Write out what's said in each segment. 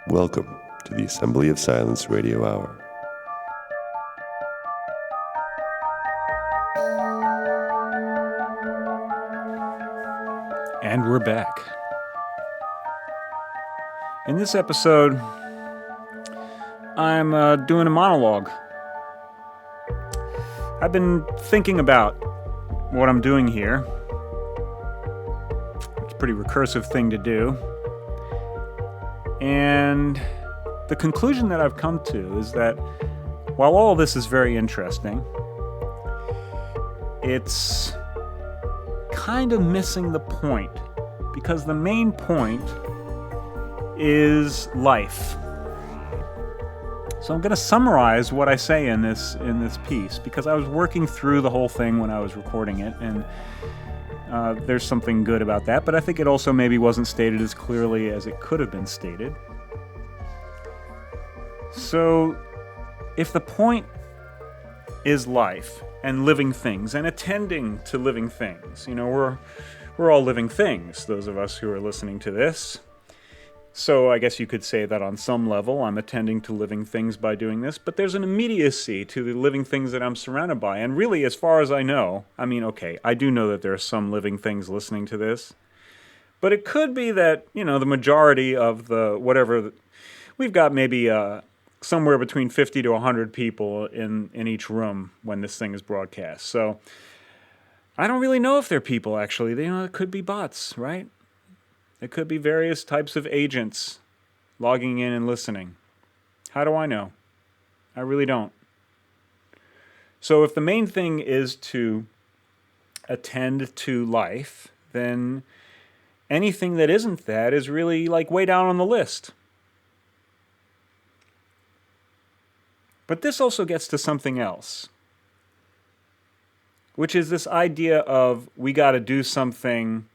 Welcome to the Assembly of Silence Radio Hour. And we're back. In this episode, I'm doing a monologue. I've been thinking about what I'm doing here. It's a pretty recursive thing to do. And the conclusion that I've come to is that while all this is very interesting, it's kind of missing the point, because the main point is life. So I'm going to summarize what I say in this piece, because I was working through the whole thing when I was recording it, and there's something good about that, but I think it also maybe wasn't stated as clearly as it could have been stated. So if the point is life and living things and attending to living things, we're all living things, those of us who are listening to this. So I guess you could say that on some level I'm attending to living things by doing this, but there's an immediacy to the living things that I'm surrounded by. And really, as far as I know, I do know that there are some living things listening to this, but it could be that, the majority of we've got maybe somewhere between 50 to 100 people in each room when this thing is broadcast. So I don't really know if they're people, actually. It could be bots, right? It could be various types of agents logging in and listening. How do I know? I really don't. So if the main thing is to attend to life, then anything that isn't that is really way down on the list. But this also gets to something else, which is this idea of we got to do something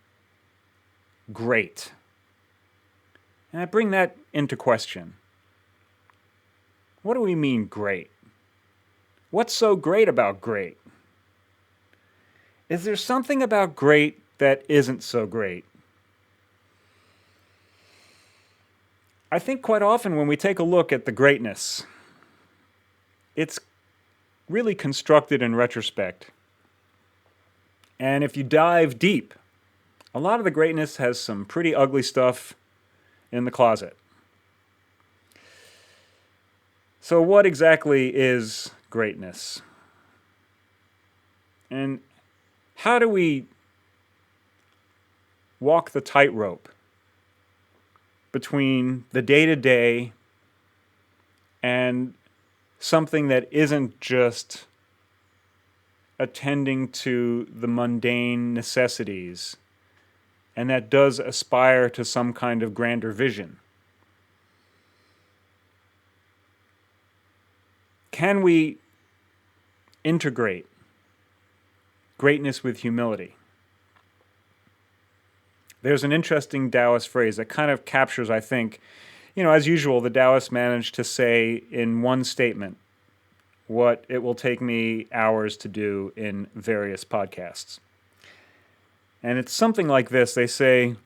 great. And I bring that into question. What do we mean great? What's so great about great? Is there something about great that isn't so great? I think quite often when we take a look at the greatness, it's really constructed in retrospect. And if you dive deep, a lot of the greatness has some pretty ugly stuff in the closet. So what exactly is greatness? And how do we walk the tightrope between the day-to-day and something that isn't just attending to the mundane necessities, and that does aspire to some kind of grander vision? Can we integrate greatness with humility? There's an interesting Taoist phrase that kind of captures, I think, as usual, the Taoists manage to say in one statement what it will take me hours to do in various podcasts. And it's something like this. They say,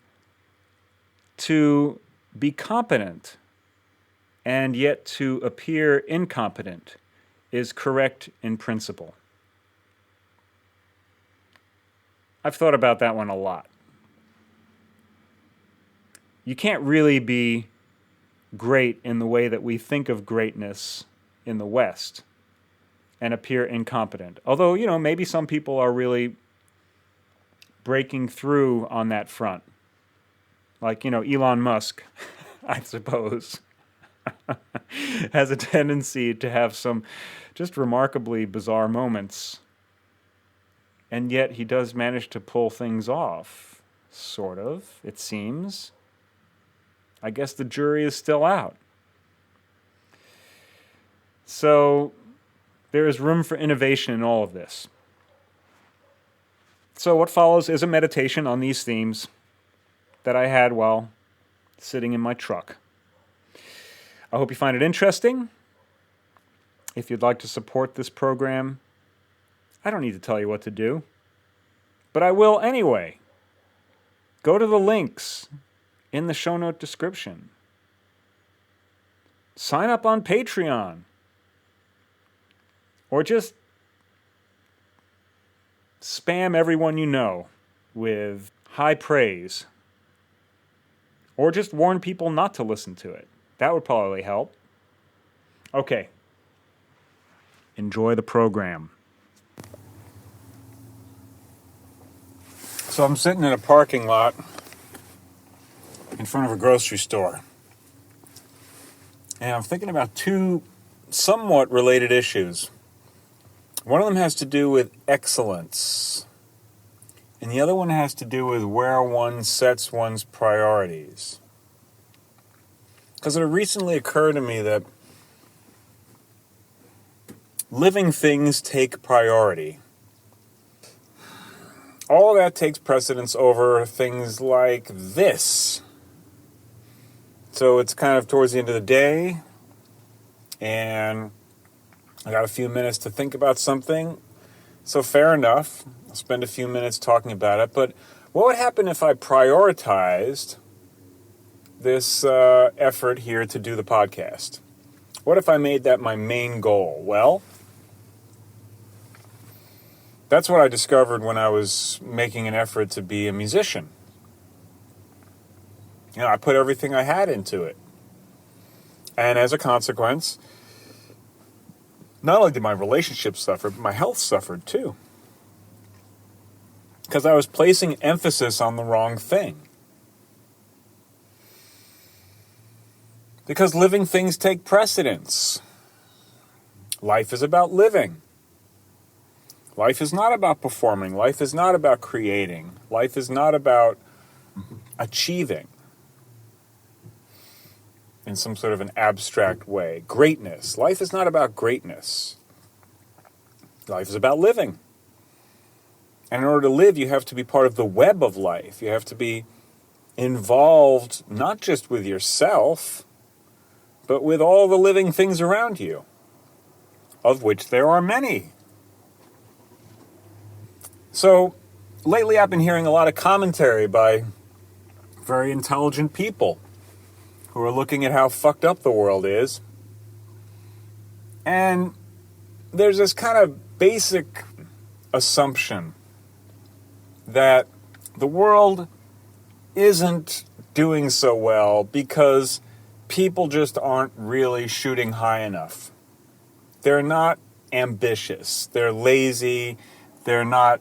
to be competent and yet to appear incompetent is correct in principle. I've thought about that one a lot. You can't really be great in the way that we think of greatness in the West and appear incompetent. Although, maybe some people are really breaking through on that front. Like, Elon Musk, I suppose, has a tendency to have some just remarkably bizarre moments. And yet he does manage to pull things off, sort of, it seems. I guess the jury is still out. So there is room for innovation in all of this. So what follows is a meditation on these themes that I had while sitting in my truck. I hope you find it interesting. If you'd like to support this program, I don't need to tell you what to do, but I will anyway. Go to the links in the show note description. sign up on Patreon. Or just spam everyone you know with high praise. Or just warn people not to listen to it. That would probably help. Okay. Enjoy the program. So I'm sitting in a parking lot in front of a grocery store. And I'm thinking about two somewhat related issues. One of them has to do with excellence. And the other one has to do with where one sets one's priorities. Because it recently occurred to me that living things take priority. All of that takes precedence over things like this. So it's kind of towards the end of the day, and I got a few minutes to think about something. So fair enough, I'll spend a few minutes talking about it. But what would happen if I prioritized this effort here to do the podcast? What if I made that my main goal? Well, that's what I discovered when I was making an effort to be a musician. You know, I put everything I had into it. And as a consequence, not only did my relationship suffer, but my health suffered too. Because I was placing emphasis on the wrong thing. Because living things take precedence. Life is about living. Life is not about performing. Life is not about creating. Life is not about achieving in some sort of an abstract way. Greatness. Life is not about greatness. Life is about living. And in order to live, you have to be part of the web of life. You have to be involved not just with yourself, but with all the living things around you, of which there are many. So, lately I've been hearing a lot of commentary by very intelligent people who are looking at how fucked up the world is. And there's this kind of basic assumption that the world isn't doing so well because people just aren't really shooting high enough. They're not ambitious. They're lazy. They're not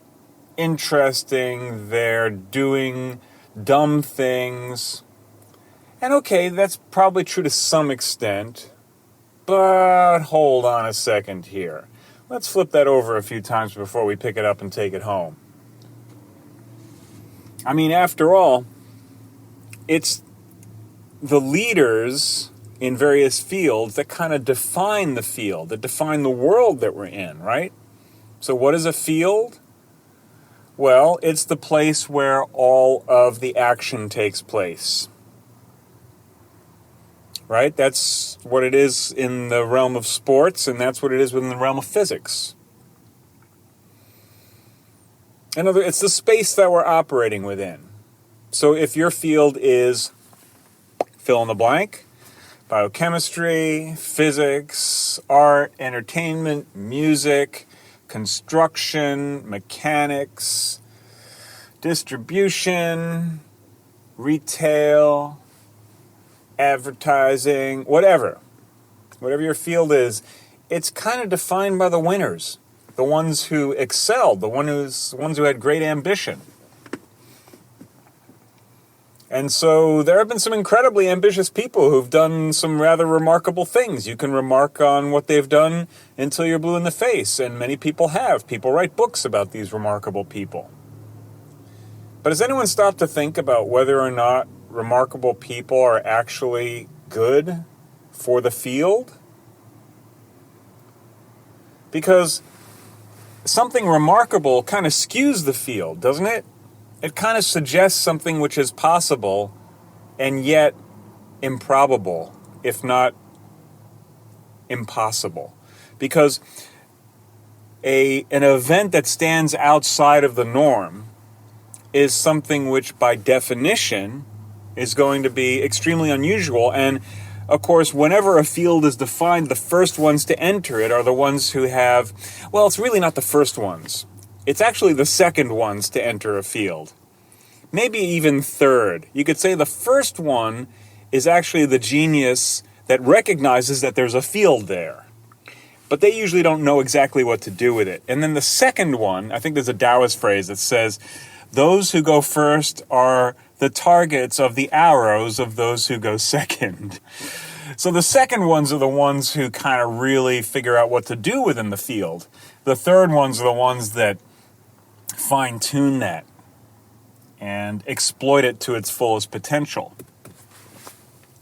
interesting. They're doing dumb things. And okay, that's probably true to some extent. But hold on a second here. Let's flip that over a few times before we pick it up and take it home. I mean, after all, it's the leaders in various fields that kind of define the field, that define the world that we're in, right? So what is a field? Well, it's the place where all of the action takes place. Right? That's what it is in the realm of sports, and that's what it is within the realm of physics. It's the space that we're operating within. So if your field is fill in the blank, biochemistry, physics, art, entertainment, music, construction, mechanics, distribution, retail, advertising, whatever your field is, it's kind of defined by the winners, the ones who excelled, the ones who had great ambition. And so there have been some incredibly ambitious people who've done some rather remarkable things. You can remark on what they've done until you're blue in the face, and many people have. People write books about these remarkable people. But has anyone stopped to think about whether or not remarkable people are actually good for the field? Because something remarkable kind of skews the field, doesn't it? It kind of suggests something which is possible and yet improbable, if not impossible. Because an event that stands outside of the norm is something which by definition is going to be extremely unusual, and of course, whenever a field is defined, the first ones to enter it are the ones who have, well, it's really not the first ones. It's actually the second ones to enter a field. Maybe even third. You could say the first one is actually the genius that recognizes that there's a field there. But they usually don't know exactly what to do with it. And then the second one, I think there's a Taoist phrase that says, those who go first are the targets of the arrows of those who go second. So the second ones are the ones who kind of really figure out what to do within the field. The third ones are the ones that fine-tune that and exploit it to its fullest potential.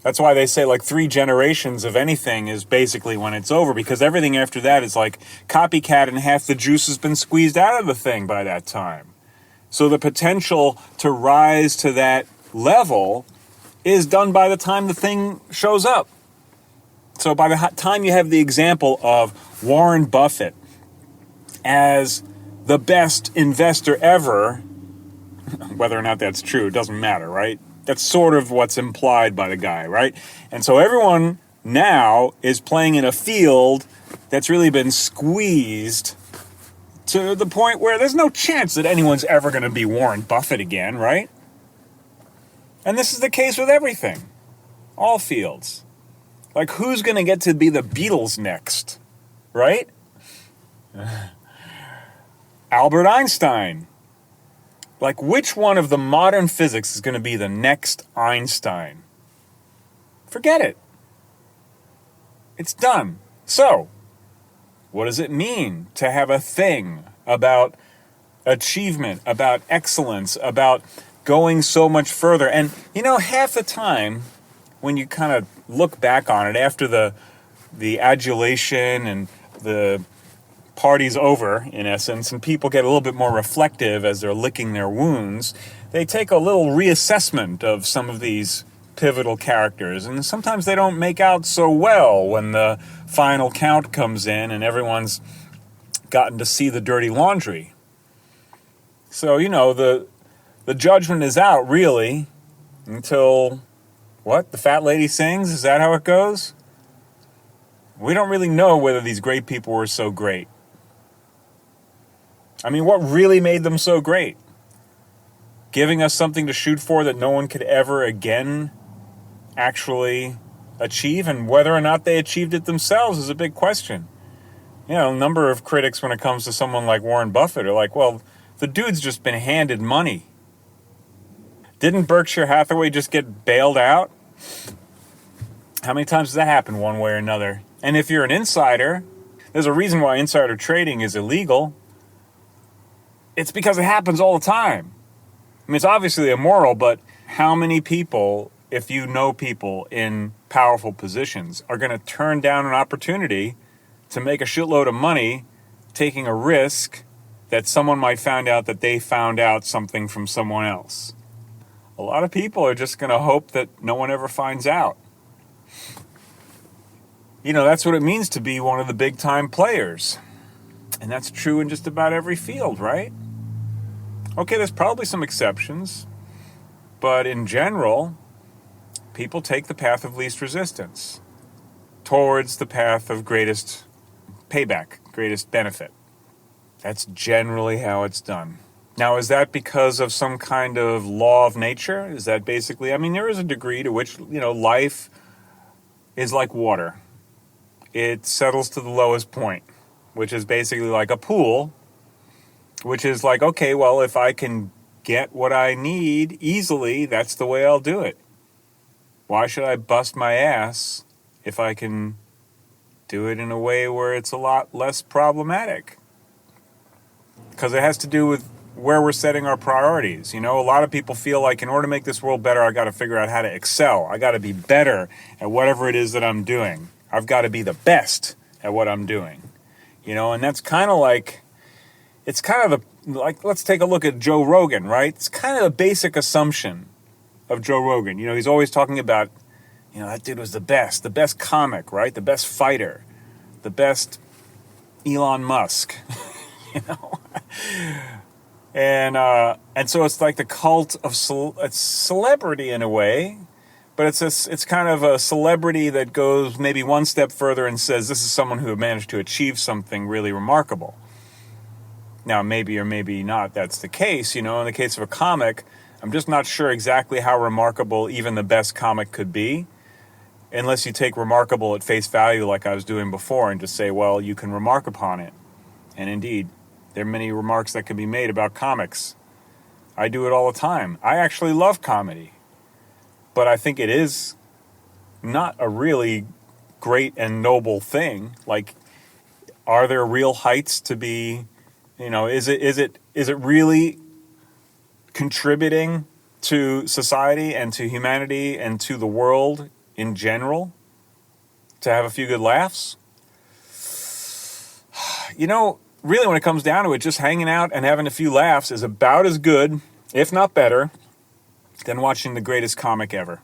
That's why they say like 3 generations of anything is basically when it's over, because everything after that is like copycat and half the juice has been squeezed out of the thing by that time. So the potential to rise to that level is done by the time the thing shows up. So by the time you have the example of Warren Buffett as the best investor ever, whether or not that's true, it doesn't matter, right? That's sort of what's implied by the guy, right? And so everyone now is playing in a field that's really been squeezed to the point where there's no chance that anyone's ever going to be Warren Buffett again, right? And this is the case with everything. All fields. Like, who's going to get to be the Beatles next, right? Albert Einstein. Like, which one of the modern physics is going to be the next Einstein? Forget it. It's done. So, what does it mean to have a thing about achievement, about excellence, about going so much further? And, you know, half the time, when you kind of look back on it after the adulation and the party's over, in essence, and people get a little bit more reflective as they're licking their wounds, they take a little reassessment of some of these pivotal characters, and sometimes they don't make out so well when the final count comes in and everyone's gotten to see the dirty laundry. So, you know, the judgment is out, really, until, what, the fat lady sings? Is that how it goes? We don't really know whether these great people were so great. I mean, what really made them so great? Giving us something to shoot for that no one could ever again actually achieve, and whether or not they achieved it themselves is a big question. You know, a number of critics when it comes to someone like Warren Buffett are like, well, the dude's just been handed money. Didn't Berkshire Hathaway just get bailed out? How many times does that happen one way or another? And if you're an insider, there's a reason why insider trading is illegal. It's because it happens all the time. I mean, it's obviously immoral, but how many people, if you know people in powerful positions, are going to turn down an opportunity to make a shitload of money taking a risk that someone might find out that they found out something from someone else? A lot of people are just going to hope that no one ever finds out. You know, that's what it means to be one of the big-time players. And that's true in just about every field, right? Okay, there's probably some exceptions, but in general, people take the path of least resistance towards the path of greatest payback, greatest benefit. That's generally how it's done. Now, is that because of some kind of law of nature? Is that basically, I mean, there is a degree to which, you know, life is like water. It settles to the lowest point, which is basically like a pool, which is like, okay, well, if I can get what I need easily, that's the way I'll do it. Why should I bust my ass if I can do it in a way where it's a lot less problematic? Because it has to do with where we're setting our priorities. You know, a lot of people feel like in order to make this world better, I got to figure out how to excel. I got to be better at whatever it is that I'm doing. I've got to be the best at what I'm doing. You know, and that's kind of like, it's kind of like, let's take a look at Joe Rogan, right? It's kind of the basic assumption of Joe Rogan. You know, he's always talking about, you know, that dude was the best comic, right? The best fighter, the best Elon Musk, you know? And so it's like the cult of it's celebrity in a way, but it's kind of a celebrity that goes maybe one step further and says this is someone who managed to achieve something really remarkable. Now, maybe or maybe not that's the case. In the case of a comic, I'm just not sure exactly how remarkable even the best comic could be, unless you take remarkable at face value like I was doing before and just say, well, you can remark upon it. And indeed, there are many remarks that can be made about comics. I do it all the time. I actually love comedy. But I think it is not a really great and noble thing. Like, are there real heights to be, is it really contributing to society and to humanity and to the world in general to have a few good laughs? Really when it comes down to it, just hanging out and having a few laughs is about as good, if not better, than watching the greatest comic ever.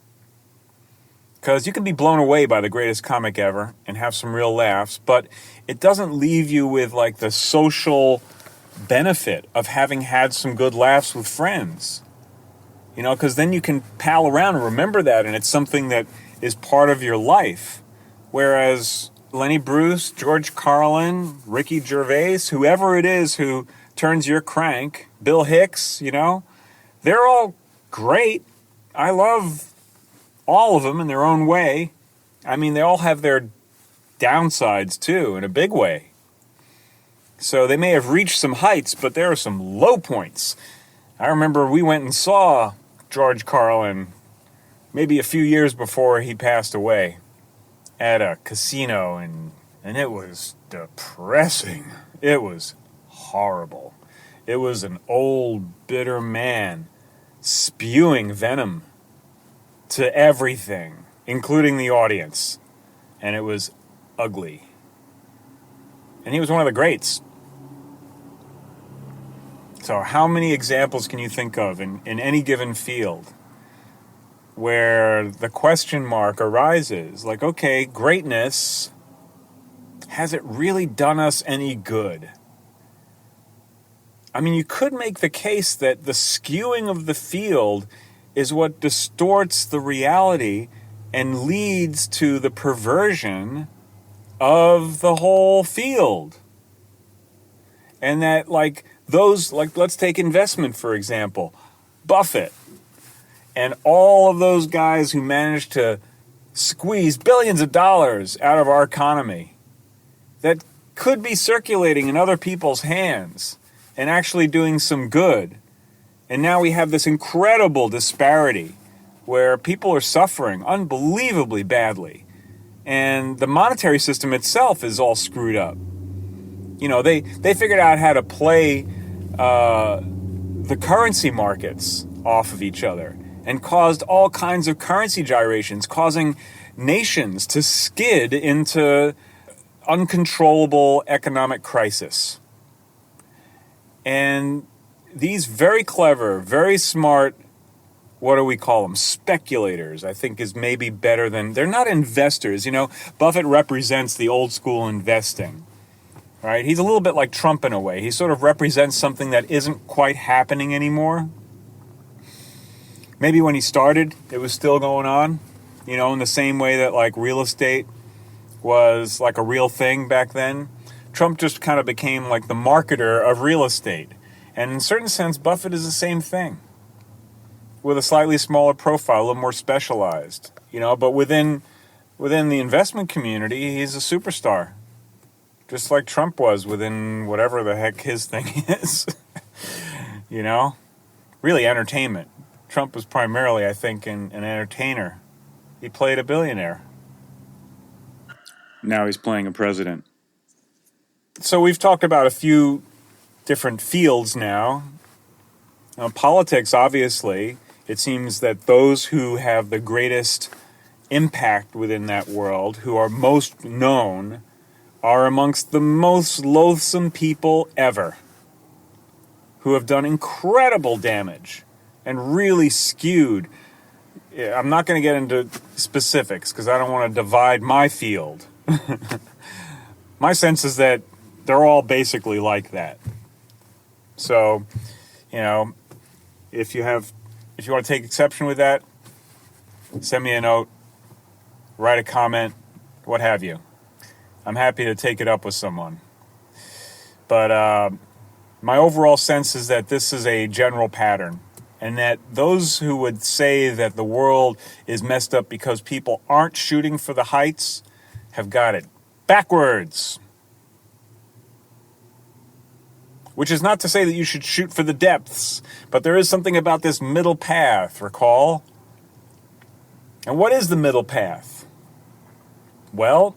Because you can be blown away by the greatest comic ever and have some real laughs, but it doesn't leave you with like the social benefit of having had some good laughs with friends. Because then you can pal around and remember that, and it's something that is part of your life. Whereas Lenny Bruce, George Carlin, Ricky Gervais, whoever it is who turns your crank, Bill Hicks, they're all great. I love all of them in their own way. I mean, they all have their downsides too, in a big way. So they may have reached some heights, but there are some low points. I remember we went and saw George Carlin maybe a few years before he passed away at a casino, and it was depressing. It was horrible. It was an old, bitter man spewing venom to everything, including the audience. And it was ugly. And he was one of the greats. So how many examples can you think of in any given field where the question mark arises? Like, okay, greatness, has it really done us any good? I mean, you could make the case that the skewing of the field is what distorts the reality and leads to the perversion of the whole field. And that, let's take investment, for example. Buffett and all of those guys who managed to squeeze billions of dollars out of our economy that could be circulating in other people's hands and actually doing some good. And now we have this incredible disparity where people are suffering unbelievably badly. And the monetary system itself is all screwed up. They figured out how to play the currency markets off of each other and caused all kinds of currency gyrations, causing nations to skid into uncontrollable economic crisis. And these very clever, very smart, what do we call them? Speculators, I think is maybe better than, they're not investors. Buffett represents the old school investing, right? He's a little bit like Trump in a way. He sort of represents something that isn't quite happening anymore. Maybe when he started, it was still going on, in the same way that like real estate was like a real thing back then. Trump just kind of became like the marketer of real estate. And in a certain sense, Buffett is the same thing, with a slightly smaller profile, a little more specialized, but within the investment community, he's a superstar. Just like Trump was within whatever the heck his thing is. Really entertainment. Trump was primarily, I think, an entertainer. He played a billionaire. Now he's playing a president. So we've talked about a few different fields now. Politics, obviously, it seems that those who have the greatest impact within that world, who are most known, are amongst the most loathsome people ever, who have done incredible damage and really skewed. I'm not going to get into specifics because I don't want to divide my field. My sense is that they're all basically like that. So, if you want to take exception with that, send me a note, write a comment, what have you. I'm happy to take it up with someone. But my overall sense is that this is a general pattern, and that those who would say that the world is messed up because people aren't shooting for the heights have got it backwards. Which is not to say that you should shoot for the depths, but there is something about this middle path, recall? And what is the middle path? Well,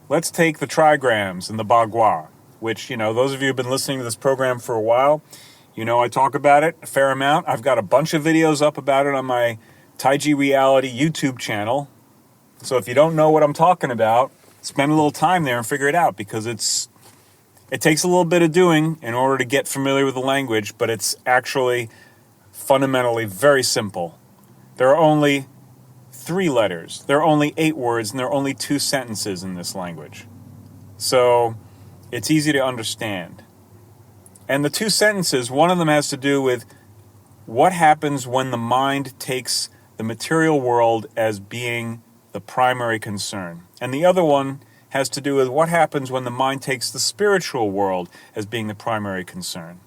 let's take the trigrams and the bagua, which, those of you who've been listening to this program for a while, I talk about it a fair amount. I've got a bunch of videos up about it on my Taiji Reality YouTube channel. So if you don't know what I'm talking about, spend a little time there and figure it out, because it takes a little bit of doing in order to get familiar with the language, but it's actually fundamentally very simple. There are only 3 letters. There are only 8 words, and there are only 2 sentences in this language. So it's easy to understand. And the 2 sentences, one of them has to do with what happens when the mind takes the material world as being the primary concern. And the other one has to do with what happens when the mind takes the spiritual world as being the primary concern.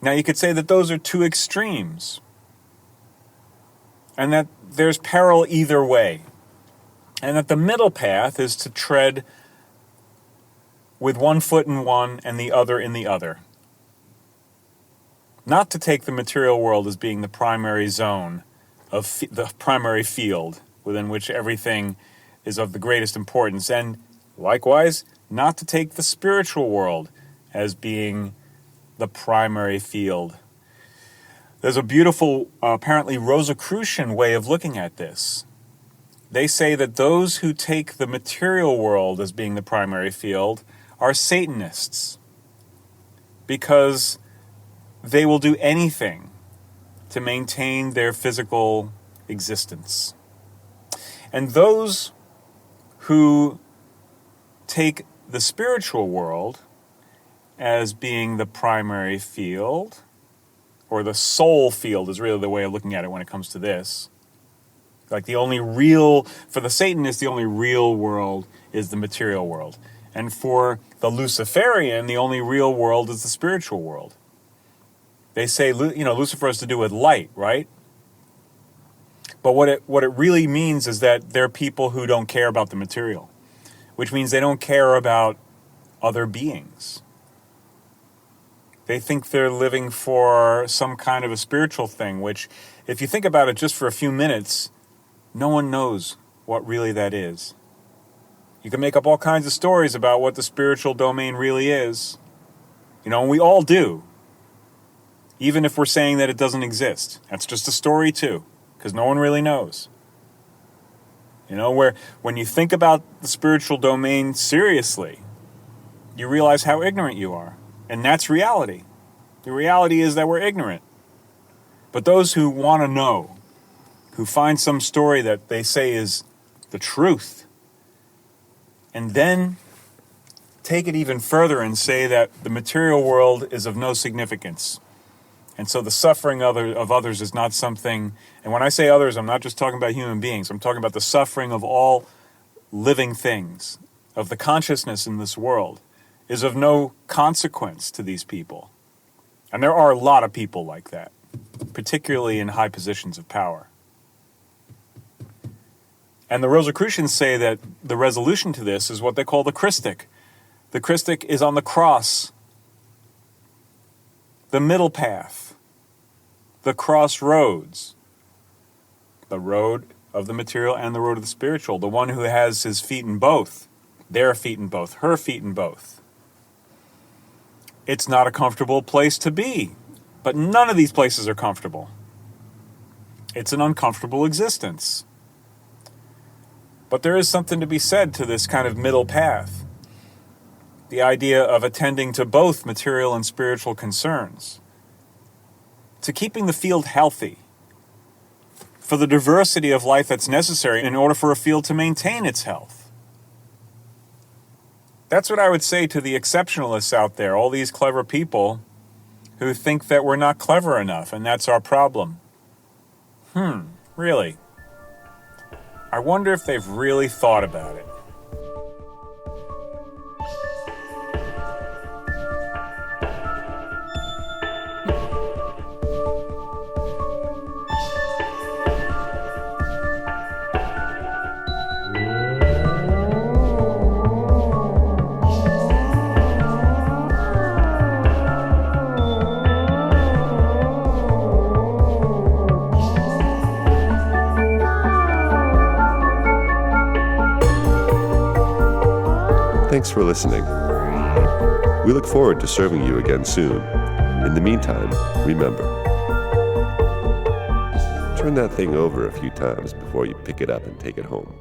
Now, you could say that those are 2 extremes, and that there's peril either way, and that the middle path is to tread with one foot in one and the other in the other. Not to take the material world as being the primary zone of the primary field within which everything is of the greatest importance, and likewise, not to take the spiritual world as being the primary field. There's a beautiful, apparently Rosicrucian way of looking at this. They say that those who take the material world as being the primary field are Satanists, because they will do anything to maintain their physical existence. And those who take the spiritual world as being the primary field, or the soul field is really the way of looking at it when it comes to this. Like for the Satanist, the only real world is the material world. And for the Luciferian, the only real world is the spiritual world. They say, Lucifer has to do with light, right? But what it really means is that they're people who don't care about the material, which means they don't care about other beings. They think they're living for some kind of a spiritual thing, which, if you think about it just for a few minutes, no one knows what really that is. You can make up all kinds of stories about what the spiritual domain really is. And we all do. Even if we're saying that it doesn't exist. That's just a story too, because no one really knows. When you think about the spiritual domain seriously, you realize how ignorant you are. And that's reality. The reality is that we're ignorant. But those who want to know, who find some story that they say is the truth, and then take it even further and say that the material world is of no significance. And so the suffering of others is not something, and when I say others, I'm not just talking about human beings, I'm talking about the suffering of all living things, of the consciousness in this world, is of no consequence to these people. And there are a lot of people like that, particularly in high positions of power. And the Rosicrucians say that the resolution to this is what they call the Christic. The Christic is on the cross, the middle path, the crossroads, the road of the material and the road of the spiritual, the one who has his feet in both, their feet in both, her feet in both. It's not a comfortable place to be, but none of these places are comfortable. It's an uncomfortable existence. But there is something to be said to this kind of middle path. The idea of attending to both material and spiritual concerns. To keeping the field healthy. For the diversity of life that's necessary in order for a field to maintain its health. That's what I would say to the exceptionalists out there, all these clever people who think that we're not clever enough, and that's our problem. Really? I wonder if they've really thought about it. Thanks for listening. We look forward to serving you again soon. In the meantime, remember, turn that thing over a few times before you pick it up and take it home.